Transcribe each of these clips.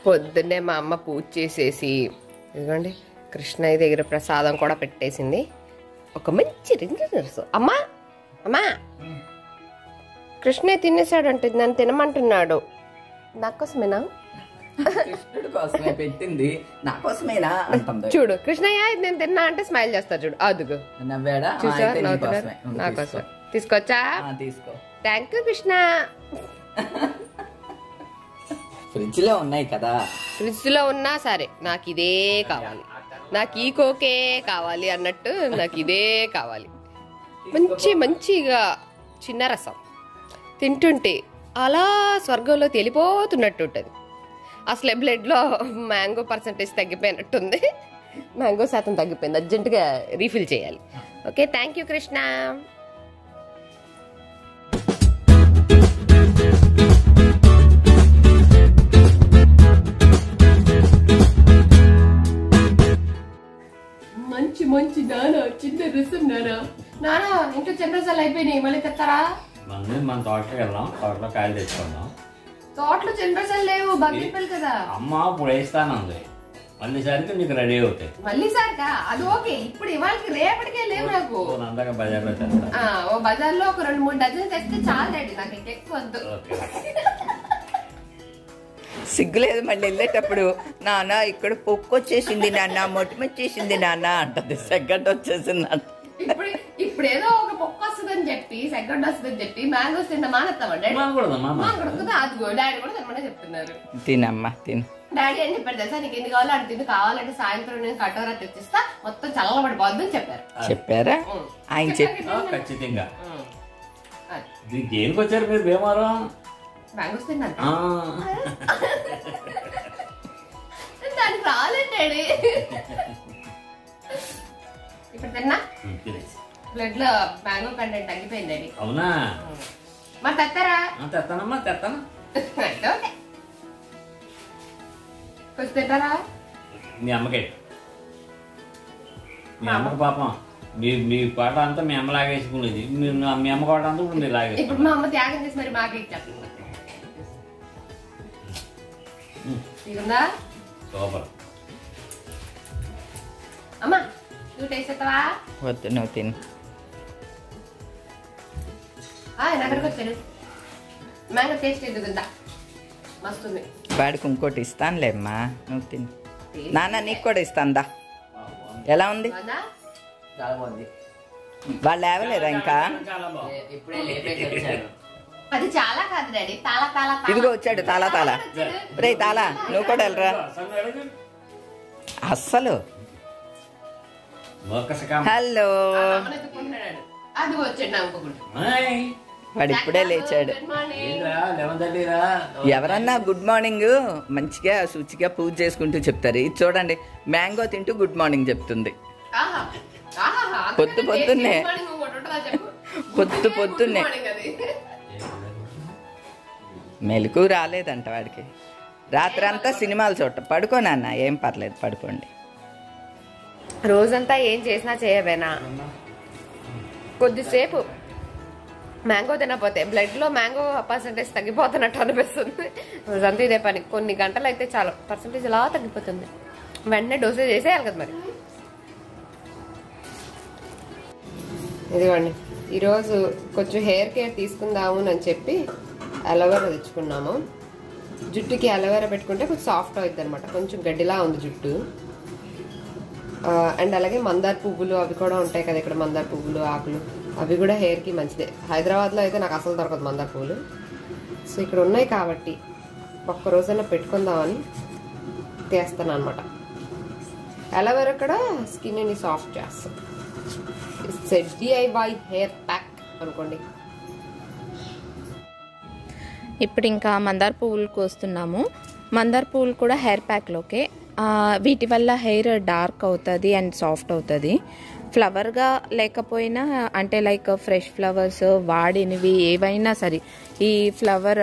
పొద్దున్నే మా అమ్మ పూజ చేసేసి ఇదిగోండి కృష్ణయ్య దగ్గర ప్రసాదం కూడా పెట్టేసింది. ఒక మంచి రింగు నర్సు. అమ్మా అమ్మా కృష్ణయ్య తినేసాడంటే నన్ను తినమంటున్నాడు. నాకోసమేనా? కృష్ణుడి కోసమే పెట్టింది, నా కోసమేనా అంటుంది. చూడు కృష్ణయ్య ఇది నేను తిన్నా అంటే స్మైల్ చేస్తాడు చూడు. అదుగు నవ్వాడా? నా కోసం తీసుకొచ్చా. తీసుకో. Thank you Krishna. ఫ్రిడ్జ్ లో ఉన్నాయి కదా. ఫ్రిడ్జ్ లో ఉన్నా సరే నాకు ఇదే కావాలి, నాకు ఈ కోకే కావాలి అన్నట్టు నాకు ఇదే కావాలి. మంచిగా చిన్న రసం తింటుంటే అలా స్వర్గంలో తెలిపోతున్నట్టు ఉంటుంది. అసలే బ్లడ్లో మ్యాంగో పర్సంటేజ్ తగ్గిపోయినట్టుంది. మ్యాంగో శాతం తగ్గిపోయింది, అర్జెంటుగా రీఫిల్ చేయాలి. Okay thank you Krishna. మంచి మంచి నానా చిన్న రసం నానా. నానా ఇంట్లో చిన్న రసాలు అయిపోయినాయి, మళ్ళీ తెస్తారా? మన తోటకి వెళ్దాం, తోటలో కాయలు తెచ్చుకుందాం. తోటలో చిన్న రసాలు లేవు, బగ్గిపోయి కదా. అమ్మ ఇప్పుడు వేస్తానుంది, మళ్ళీ సరికి నీకు రెడీ అవుతాయి. మళ్ళీ సరిగా అది ఓకే. ఇప్పుడు ఇవాళకి రేపటికే లేవు నాకు. అందాక బజార్లో తెస్తా. ఓ బజార్లో ఒక 2-3 డజన్ తెస్తే చాలా రెడీ, నాకు ఎక్కువ వద్దు. సిగ్గులేదు మళ్ళీ వెళ్ళేటప్పుడు, నాన్న ఇక్కడ పొక్కు వచ్చేసింది నాన్న, మొట్టమొచ్చేసింది నాన్న అంటది. సెకండ్ వచ్చేసింది అంట. ఇప్పుడు ఏదో ఒక పొక్కు వస్తుందని చెప్పి సెకండ్ వస్తుందని చెప్పి మ్యాంగోస్ తిన్న మానేస్తామండి. అదిగో డాడీ కూడా తినమని చెప్తున్నారు. తినమ్మా తిను. డాడీ అని చెప్పారు తెలుసా, నీకు ఎన్ని కావాలో అంటే తిని, కావాలంటే సాయంత్రం నేను కటోరా తెచ్చిస్తా, మొత్తం చల్లబడిపోద్దని చెప్పారు. చెప్పారా? ఆయన చెప్పి ఖచ్చితంగా. దేనికి వచ్చారు మీరు భీమారం? మ్యాంగోస్ తిన్నాను దానికి రాలేదు డాడీ. ఇప్పుడు తిన్నా బ్లడ్ లో మ్యాంగో కంటెంట్ తగ్గిపోయింది డాడీ. అవునా? మరి తెస్తారా? తెస్తానమ్మా, తెస్తాను. కొంచెం తింటారా? మీ అమ్మకి, మీ అమ్మకి పాపం మీ పాట అంతా మీ అమ్మ లాగేసుకునేది, మీ అమ్మ పాట అంతా ఇప్పుడు మీరు లాగేసి. ఇప్పుడు మా అమ్మ త్యాగం చేసి మరి మాకే ఇచ్చేస్తుంది. ఇదిందా సూపర్. అమ్మా నువ్వు టేస్ట్ చేస్తావా? వద్దు నువ్వు తిను. ఎక్కడికి వచ్చాడు మ్యాంగో టేస్ట్ ఎదుగుందా? మస్తుంది. వాడికి ఇంకోటి ఇస్తానులేమ్మా, నువ్వు తిను. నాన్న నీకు కూడా ఇస్తాందా? ఎలా ఉంది? వాళ్ళు లేవలేదా ఇంకా? అది చాలా కాదు డాడీ, తాళా తాళా. ఇదిగో వచ్చాడు తాళా తాళా. రే తాళా నువ్వు కూడా వెళ్ళరా. అస్సలు హలో అది వచ్చాడు నా ఇంకొకటి. వాడు ఇప్పుడే లేచాడు. ఎవరన్నా గుడ్ మార్నింగ్ మంచిగా శుచిగా పూజ చేసుకుంటూ చెప్తారు. ఇది చూడండి, మ్యాంగో తింటూ గుడ్ మార్నింగ్ చెప్తుంది. పొద్దున్నే పొద్దున్నే మెలకు రాలేదంట వాడికి. రాత్రంతా సినిమాలు చూడ. పడుకోనన్నా, ఏం పర్లేదు పడుకోండి. రోజంతా ఏం చేసినా చేయవేనా, కొద్దిసేపు మ్యాంగో తినకపోతే బ్లడ్ లో మ్యాంగో పర్సంటేజ్ తగ్గిపోతున్నట్టు అనిపిస్తుంది. రోజంతా ఇదే పని. కొన్ని గంటలు అయితే చాలు పర్సంటేజ్ ఇలా తగ్గిపోతుంది. వెంటనే డోసేజ్ చేసేయాలి కదా మరి. ఇదిగోండి ఈరోజు కొంచెం హెయిర్ కేర్ తీసుకుందాము అని చెప్పి అలోవెరా తెచ్చుకున్నాము. జుట్టుకి అలోవెరా పెట్టుకుంటే కొంచెం సాఫ్ట్ అవుతుంది అనమాట. కొంచెం గడ్డిలా ఉంది జుట్టు. అండ్ అలాగే మందార పువ్వులు అవి కూడా ఉంటాయి కదా ఇక్కడ, మందార పువ్వులు ఆకులు అవి కూడా హెయిర్కి మంచిదే. హైదరాబాద్లో అయితే నాకు అసలు దొరకదు మందార పువ్వులు. సో ఇక్కడ ఉన్నాయి కాబట్టి ఒక్క రోజైనా పెట్టుకుందామని తీస్తాను అనమాట. అలోవెరా కూడా స్కిన్ని సాఫ్ట్ చేస్తాను. DIY హెయిర్ ప్యాక్ అనుకోండి. ఇప్పుడు ఇంకా మందార పువ్వులు కోస్తున్నాము. మందార పువ్వులు కూడా హెయిర్ ప్యాక్లోకే. వీటి వల్ల హెయిర్ డార్క్ అవుతుంది అండ్ సాఫ్ట్ అవుతుంది. ఫ్లవర్గా లేకపోయినా అంటే లైక్ ఫ్రెష్ ఫ్లవర్స్ వాడినవి ఏవైనా సరే, ఈ ఫ్లవర్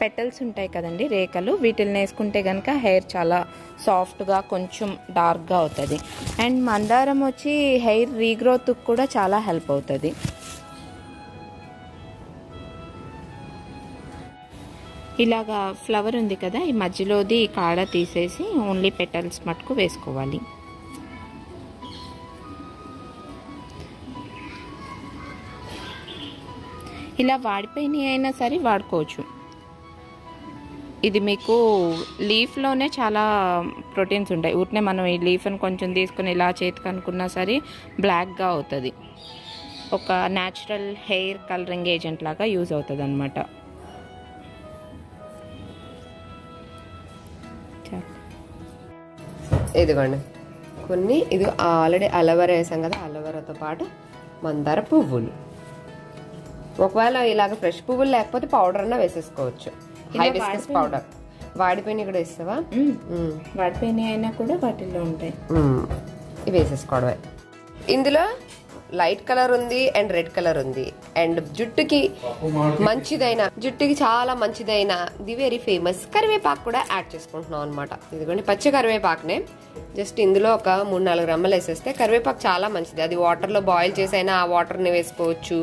పెటల్స్ ఉంటాయి కదండి, రేఖలు, వీటిని వేసుకుంటే కనుక హెయిర్ చాలా సాఫ్ట్గా కొంచెం డార్క్గా అవుతుంది. అండ్ మందారం వచ్చి హెయిర్ రీగ్రోత్కి కూడా చాలా హెల్ప్ అవుతుంది. ఇలాగా ఫ్లవర్ ఉంది కదా, ఈ మధ్యలోది కాడ తీసేసి ఓన్లీ పెటల్స్ మటుకు వేసుకోవాలి. ఇలా వాడిపోయినవి అయినా సరే వాడుకోవచ్చు. ఇది మీకు లీఫ్లోనే చాలా ప్రోటీన్స్ ఉంటాయి. ఊరినే మనం ఈ లీఫ్ని కొంచెం తీసుకుని ఇలా చేతికి అనుకున్నా సరే బ్లాక్గా అవుతుంది. ఒక న్యాచురల్ హెయిర్ కలరింగ్ ఏజెంట్ లాగా యూజ్ అవుతుంది అన్నమాట. ఇదిగోండి కొన్ని, ఇది ఆల్రెడీ అలోవెరా వేసాం కదా, అలోవెరాతో పాటు మందార పువ్వులు. ఒకవేళ ఇలాగ ఫ్రెష్ పువ్వులు లేకపోతే పౌడర్ అన్నా వేసేసుకోవచ్చు. Hibiscus powder. వాడిపోయినవి కూడా వేస్తావా? వాడిపోయినవి అయినా కూడా వాటిల్లో ఉంటాయి. ఇవి వేసేసుకోవడమే. ఇందులో లైట్ కలర్ ఉంది అండ్ రెడ్ కలర్ ఉంది. అండ్ జుట్టుకి మంచిదైన, జుట్టుకి చాలా మంచిదైన ది వెరీ ఫేమస్ కరివేపాకు కూడా యాడ్ చేసుకుంటున్నాం అనమాట. ఇదిగోండి పచ్చి కరివేపాకునే జస్ట్ ఇందులో ఒక 3-4 గ్రాములు వేసేస్తే, కరివేపాకు చాలా మంచిది. అది వాటర్లో బాయిల్ చేసైనా ఆ వాటర్ని వేసుకోవచ్చు,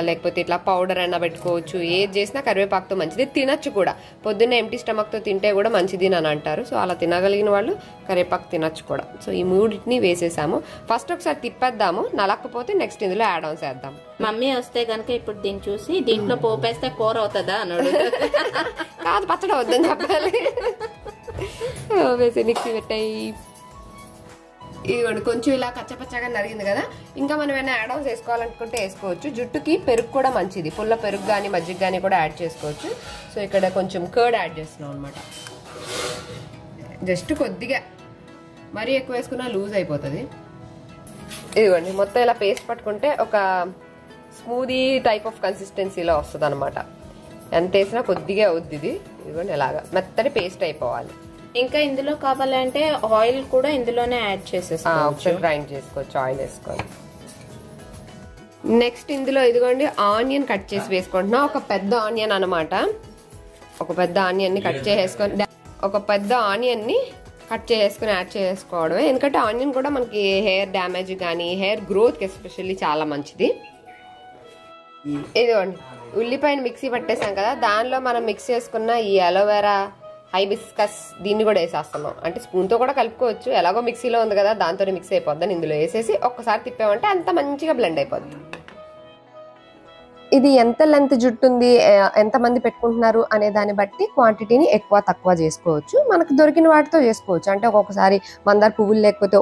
లేకపోతే ఇట్లా పౌడర్ అయినా పెట్టుకోవచ్చు. ఏది చేసినా కరివేపాకుతో మంచిది. తినచ్చు కూడా, పొద్దున్నే ఎంటీ స్టమక్తో తింటే కూడా మంచిది అని అంటారు. సో అలా తినగలిగిన వాళ్ళు కరివేపాకు తినచ్చు కూడా. సో ఈ మూడింటిని వేసేసాము. ఫస్ట్ ఒకసారి తిప్పేద్దాము, నలకపోతే నెక్స్ట్ ఇందులో యాడ్ ఆన్ చేద్దాం. మమ్మీ వస్తే కనుక ఇప్పుడు దీన్ని చూసి దీంట్లో పోపేస్తే కూర అవుతుందా అన్నాడు. కాదు, పచ్చడి వద్దని చెప్పాలి. వేసి మిక్సీ పెట్టాయి. ఇదిగోండి కొంచెం ఇలా కచ్చపచ్చగా నరిగింది కదా, ఇంకా మనం ఏమైనా యాడ్ ఆన్ చేసుకోవాలనుకుంటే వేసుకోవచ్చు. జుట్టుకి పెరుగు కూడా మంచిది, పుల్ల పెరుగు కానీ మజ్జిగ కానీ కూడా యాడ్ చేసుకోవచ్చు. సో ఇక్కడ కొంచెం కర్డ్ యాడ్ చేస్తున్నాం అనమాట. జస్ట్ కొద్దిగా, మరీ ఎక్కువ వేసుకున్నా లూజ్ అయిపోతుంది. ఇదిగోండి మొత్తం ఇలా పేస్ట్ పట్టుకుంటే ఒక స్మూదీ టైప్ ఆఫ్ కన్సిస్టెన్సీలో వస్తుంది అనమాట. ఎంత వేసినా కొద్దిగా అవుద్ది ఇది. ఇదిగోండి ఇలాగా మెత్తటి పేస్ట్ అయిపోవాలి. ఇంకా ఇందులో కావాలంటే ఆయిల్ కూడా ఇందులోనే యాడ్ చేసేసుకోవచ్చు. ఒకసారి గ్రైండ్ చేసుకోవచ్చు ఆయిల్ వేసుకొని. నెక్స్ట్ ఇందులో ఇదిగోండి ఆనియన్ కట్ చేసి వేసుకుంటున్నాం. ఒక పెద్ద ఆనియన్ అనమాట. ఒక పెద్ద ఆనియన్ని కట్ చేసుకొని, ఒక పెద్ద ఆనియన్ని కట్ చేసుకుని యాడ్ చేసుకోవడమే. ఎందుకంటే ఆనియన్ కూడా మనకి హెయిర్ డ్యామేజ్ కానీ హెయిర్ గ్రోత్కి ఎస్పెషల్లీ చాలా మంచిది. ఇదిగోండి ఉల్లిపాయను మిక్సీ పట్టేసాం కదా, దానిలో మనం మిక్స్ చేసుకున్న ఈ అలోవెరా, హైబిస్కస్ దీన్ని కూడా వేసేస్తున్నాం. అంటే స్పూన్తో కూడా కలుపుకోవచ్చు, ఎలాగో మిక్సీలో ఉంది కదా దాంతో మిక్స్ అయిపోద్దని ఇందులో వేసేసి ఒక్కసారి తిప్పామంటే అంత మంచిగా బ్లెండ్ అయిపోద్ది. ఇది ఎంత లెంత్ జుట్టు ఉంది, ఎంతమంది పెట్టుకుంటున్నారు అనే దాన్ని బట్టి క్వాంటిటీని ఎక్కువ తక్కువ చేసుకోవచ్చు. మనకు దొరికిన వాటితో చేసుకోవచ్చు. అంటే ఒక్కొక్కసారి మందార పువ్వులు లేకపోతే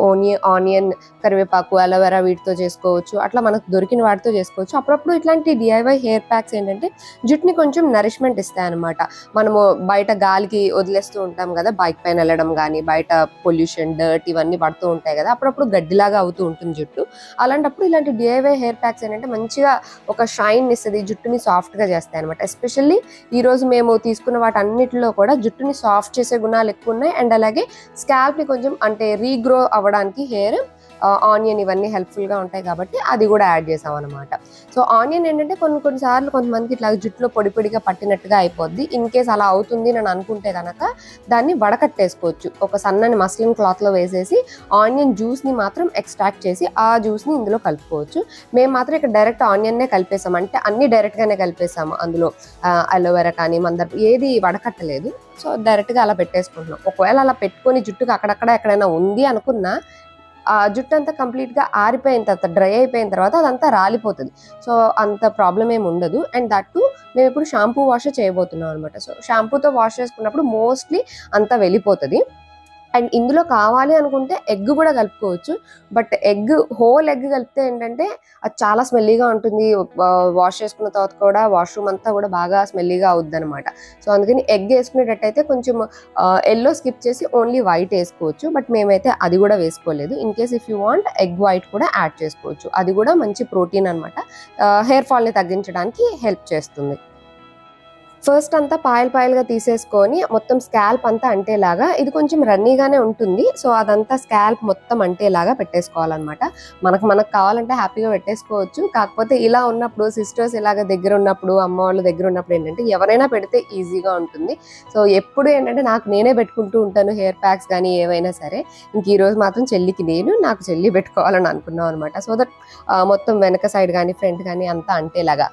ఆనియన్, కరివేపాకు, అలోవెరా వీటితో చేసుకోవచ్చు. అట్లా మనకు దొరికిన వాటితో చేసుకోవచ్చు. అప్పుడప్పుడు ఇట్లాంటి DIY హెయిర్ ప్యాక్స్ ఏంటంటే జుట్టుని కొంచెం నరిష్మెంట్ ఇస్తాయి అనమాట. మనము బయట గాలికి వదిలేస్తూ ఉంటాం కదా, బైక్ పైన వెళ్ళడం కానీ, బయట పొల్యూషన్, డర్ట్ ఇవన్నీ పడుతూ ఉంటాయి కదా, అప్పుడప్పుడు గడ్డిలాగా అవుతూ ఉంటుంది జుట్టు. అలాంటప్పుడు ఇలాంటి DIY హెయిర్ ప్యాక్స్ ఏంటంటే మంచిగా ఒక షైన్ ఇస్తుంది, జుట్టుని సాఫ్ట్ గా చేస్తాయి అనమాట. ఎస్పెషల్లీ ఈ రోజు మేము తీసుకున్న వాటి అన్నిటిలో కూడా జుట్టుని సాఫ్ట్ చేసే గుణాలు ఎక్కువ ఉన్నాయి. అండ్ అలాగే స్కాల్ప్ ని కొంచెం అంటే రీగ్రో అవ్వడానికి హెయిర్, ఆనియన్ ఇవన్నీ హెల్ప్ఫుల్ గా ఉంటాయి కాబట్టి అది కూడా యాడ్ చేసాం అనమాట. సో ఆనియన్ ఏంటంటే కొన్నిసార్లు కొంతమందికి ఇట్లా జుట్టులో పొడి పొడిగా పట్టినట్టుగా అయిపోద్ది. ఇన్ కేస్ అలా అవుతుంది అని అనుకుంటే కనుక దాన్ని వడకట్టేసుకోవచ్చు. ఒక సన్నని మస్లిన్ క్లాత్ లో వేసేసి ఆనియన్ జ్యూస్ ని మాత్రం ఎక్స్ట్రాక్ట్ చేసి ఆ జ్యూస్ ని ఇందులో కలుపుకోవచ్చు. మేము మాత్రం ఇక్కడ డైరెక్ట్ ఆనియన్ నే కలిపేసాం, అంటే అన్ని డైరెక్ట్ గానే కలిపేసాము. అందులో అలోవెరా కానీ మందార ఏది వడకట్టలేదు. సో డైరెక్ట్ గా అలా పెట్టేసుకుంటున్నాం. ఒకవేళ అలా పెట్టుకొని జుట్టుకు అక్కడక్కడ ఎక్కడైనా ఉంది అనుకున్నా ఆ జుట్టు అంతా కంప్లీట్ గా ఆరిపోయిన తర్వాత, డ్రై అయిపోయిన తర్వాత అదంతా రాలిపోతుంది. సో అంత ప్రాబ్లం ఏమి ఉండదు. అండ్ దట్టు మేము ఇప్పుడు షాంపూ వాష్ చేయబోతున్నాం అనమాట. సో షాంపూతో వాష్ చేసుకున్నప్పుడు మోస్ట్లీ అంతా వెళ్ళిపోతుంది. అండ్ ఇందులో కావాలి అనుకుంటే ఎగ్ కూడా కలుపుకోవచ్చు. బట్ హోల్ ఎగ్ కలిపితే ఏంటంటే అది చాలా స్మెల్లీగా ఉంటుంది. వాష్ చేసుకున్న తర్వాత కూడా వాష్రూమ్ అంతా కూడా బాగా స్మెల్లీగా అవుద్ది అనమాట. సో అందుకని ఎగ్ వేసుకునేటట్టయితే కొంచెం ఎల్లో స్కిప్ చేసి ఓన్లీ వైట్ వేసుకోవచ్చు. బట్ మేమైతే అది కూడా వేసుకోలేదు. In case if you want egg white కూడా యాడ్ చేసుకోవచ్చు. అది కూడా మంచి ప్రోటీన్ అనమాట, హెయిర్ ఫాల్ని తగ్గించడానికి హెల్ప్ చేస్తుంది. ఫస్ట్ అంతా పాయలుగా తీసేసుకొని మొత్తం స్కాల్ప్ అంతా అంటేలాగా, ఇది కొంచెం రన్నీగానే ఉంటుంది. సో అదంతా స్కాల్ప్ మొత్తం అంటేలాగా పెట్టేసుకోవాలన్నమాట. మనకు కావాలంటే హ్యాపీగా పెట్టేసుకోవచ్చు. కాకపోతే ఇలా ఉన్నప్పుడు, సిస్టర్స్ ఇలాగ దగ్గర ఉన్నప్పుడు, అమ్మ వాళ్ళు దగ్గర ఉన్నప్పుడు ఏంటంటే ఎవరైనా పెడితే ఈజీగా ఉంటుంది. సో ఎప్పుడు ఏంటంటే నేనే పెట్టుకుంటూ ఉంటాను హెయిర్ ప్యాక్స్ కానీ ఏవైనా సరే. ఇంక ఈరోజు మాత్రం చెల్లి పెట్టుకోవాలని అనుకున్నాం అనమాట. సో దట్ మొత్తం వెనక సైడ్ కానీ ఫ్రంట్ కానీ అంతా అంటేలాగా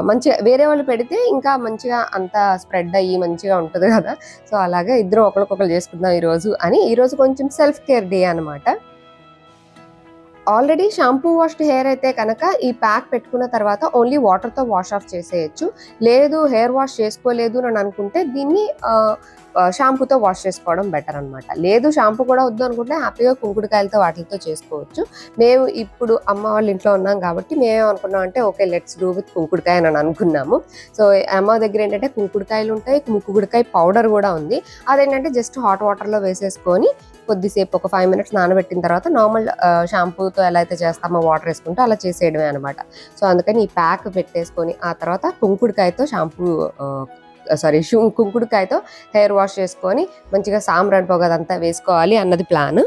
మంచిగా వేరే వాళ్ళు పెడితే ఇంకా మంచిగా అంతా స్ప్రెడ్ అయ్యి మంచిగా ఉంటుంది కదా. సో అలాగే ఇద్దరం ఒకరికొకరు చేసుకుందాం ఈరోజు అని. ఈరోజు కొంచెం సెల్ఫ్ కేర్ డే అనమాట. ఆల్రెడీ షాంపూ వాష్డ్ హెయిర్ అయితే కనుక ఈ ప్యాక్ పెట్టుకున్న తర్వాత ఓన్లీ వాటర్తో వాష్ ఆఫ్ చేసేయచ్చు. లేదు హెయిర్ వాష్ చేసుకోలేదు అని అనుకుంటే దీన్ని షాంపూతో వాష్ చేసుకోవడం బెటర్ అనమాట. లేదు షాంపూ కూడా వద్దు అనుకుంటే హ్యాపీగా కుంకుడుకాయలతో వాటితో చేసుకోవచ్చు. మేము ఇప్పుడు అమ్మ వాళ్ళ ఇంట్లో ఉన్నాం కాబట్టి మేమేం అనుకున్నాం అంటే ఓకే లెట్స్ డూ విత్ కుంకుడుకాయ అని అనుకున్నాము. సో అమ్మ దగ్గర ఏంటంటే కుంకుడుకాయలు ఉంటాయి, కుంకుడుకాయ పౌడర్ కూడా ఉంది. అదేంటంటే జస్ట్ హాట్ వాటర్లో వేసేసుకొని కొద్దిసేపు ఒక 5 minutes నానబెట్టిన తర్వాత నార్మల్ షాంపూతో ఎలా అయితే చేస్తామో వాటర్ వేసుకుంటూ అలా చేసేయడమే అనమాట. సో అందుకని ఈ ప్యాక్ పెట్టేసుకొని ఆ తర్వాత కుంకుడుకాయతో కుంకుడుకాయతో హెయిర్ వాష్ చేసుకొని మంచిగా సాంబ్రాణి పొగ అదంతా వేసుకోవాలి అన్నది ప్లాన్.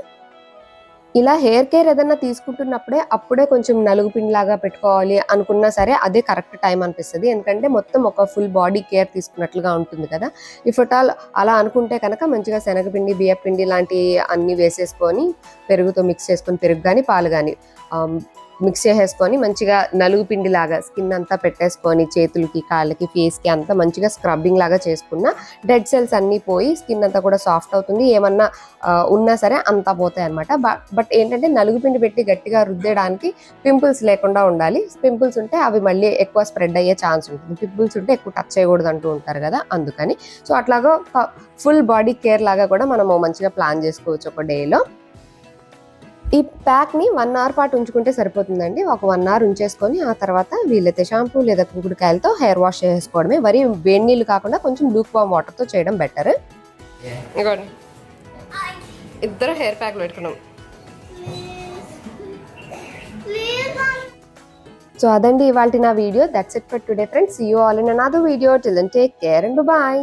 ఇలా హెయిర్ కేర్ ఏదైనా తీసుకుంటున్నప్పుడే అప్పుడే కొంచెం నలుగు పిండి లాగా పెట్టుకోవాలి అనుకున్నా సరే అదే కరెక్ట్ టైం అనిపిస్తుంది. ఎందుకంటే మొత్తం ఒక ఫుల్ బాడీ కేర్ తీసుకున్నట్లుగా ఉంటుంది కదా. ఇఫ్ అట్ ఆల్ అలా అనుకుంటే కనుక మంచిగా శనగపిండి బియ్యపిండి లాంటివి అన్నీ వేసేసుకొని పెరుగుతో మిక్స్ చేసుకొని పెరుగు కానీ పాలు కానీ మిక్స్ చేసేసుకొని మంచిగా నలుగు పిండి లాగా స్కిన్ అంతా పెట్టేసుకొని చేతులకి కాళ్ళకి ఫేస్కి అంతా మంచిగా స్క్రబ్బింగ్ లాగా చేసుకున్న డెడ్ సెల్స్ అన్నీ పోయి స్కిన్ అంతా కూడా సాఫ్ట్ అవుతుంది. ఏమన్నా ఉన్నా సరే అంతా పోతాయి అనమాట. బట్ ఏంటంటే నలుగు పిండి పెట్టి గట్టిగా రుద్దేయడానికి పింపుల్స్ లేకుండా ఉండాలి. పింపుల్స్ ఉంటే అవి మళ్ళీ ఎక్కువ స్ప్రెడ్ అయ్యే ఛాన్స్ ఉంటుంది. పింపుల్స్ ఉంటే ఎక్కువ టచ్ చేయకూడదు అంటూ ఉంటారు కదా, అందుకని. సో అట్లాగా ఫుల్ బాడీ కేర్ లాగా కూడా మనము మంచిగా ప్లాన్ చేసుకోవచ్చు ఒక డేలో. ఈ ప్యాక్ని 1 hour పాటు ఉంచుకుంటే సరిపోతుందండి. ఒక 1 hour ఉంచేసుకొని ఆ తర్వాత వీలైతే షాంపూ లేదా కుంకుడుకాయలతో హెయిర్ వాష్ చేసుకోవడమే. మరి వేడి నీళ్ళు కాకుండా కొంచెం లూక్ వామ్ వాటర్తో చేయడం బెటర్. ఇగోండి ఇద్దరు హెయిర్ ప్యాక్లు పెట్టుకున్నాం. సో అదండి ఇవాళ నా video. That's it for today friends. See you all in another video. Till then take care and by.